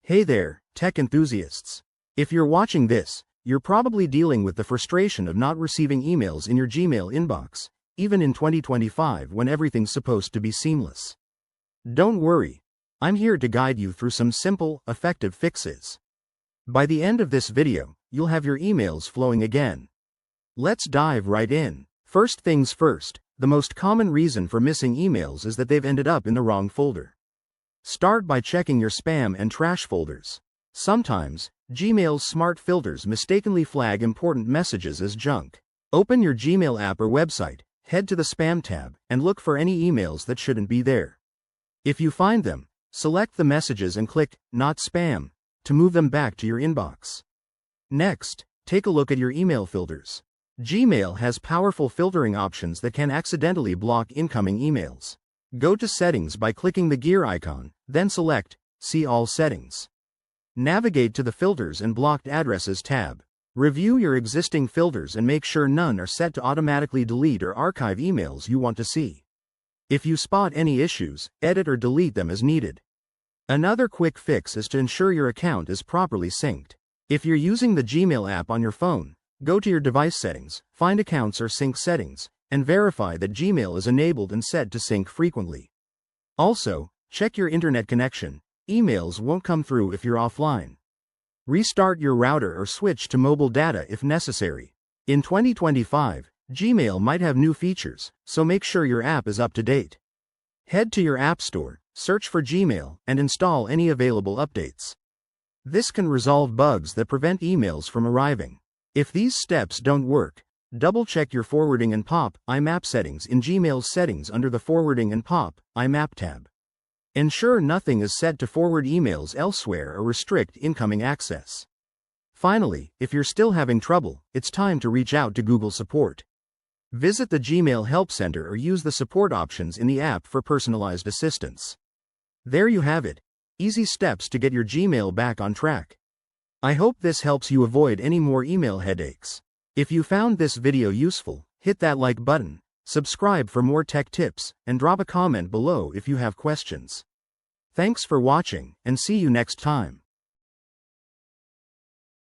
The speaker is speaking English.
Hey there, tech enthusiasts. If you're watching this, you're probably dealing with the frustration of not receiving emails in your Gmail inbox, even in 2025 when everything's supposed to be seamless. Don't worry, I'm here to guide you through some simple, effective fixes. By the end of this video, you'll have your emails flowing again. Let's dive right in. First things first, the most common reason for missing emails is that they've ended up in the wrong folder. Start by checking your spam and trash folders. Sometimes, Gmail's smart filters mistakenly flag important messages as junk. Open your Gmail app or website, head to the Spam tab, and look for any emails that shouldn't be there. If you find them, select the messages and click Not Spam to move them back to your inbox. Next, take a look at your email filters. Gmail has powerful filtering options that can accidentally block incoming emails. Go to Settings by clicking the gear icon, then select See All Settings. Navigate to the Filters and Blocked Addresses tab. Review your existing filters and make sure none are set to automatically delete or archive emails you want to see. If you spot any issues, edit or delete them as needed. Another quick fix is to ensure your account is properly synced. If you're using the Gmail app on your phone, go to your device settings, find Accounts or Sync Settings, and verify that Gmail is enabled and set to sync frequently. Also, check your internet connection. Emails won't come through if you're offline. Restart your router or switch to mobile data if necessary. In 2025, Gmail might have new features, so make sure your app is up to date. Head to your App Store, search for Gmail, and install any available updates. This can resolve bugs that prevent emails from arriving. If these steps don't work, double-check your forwarding and POP IMAP settings in Gmail's settings under the Forwarding and POP IMAP tab. Ensure nothing is set to forward emails elsewhere or restrict incoming access. Finally, if you're still having trouble, it's time to reach out to Google Support. Visit the Gmail Help Center or use the support options in the app for personalized assistance. There you have it. Easy steps to get your Gmail back on track. I hope this helps you avoid any more email headaches. If you found this video useful, hit that like button, subscribe for more tech tips, and drop a comment below if you have questions. Thanks for watching, and see you next time.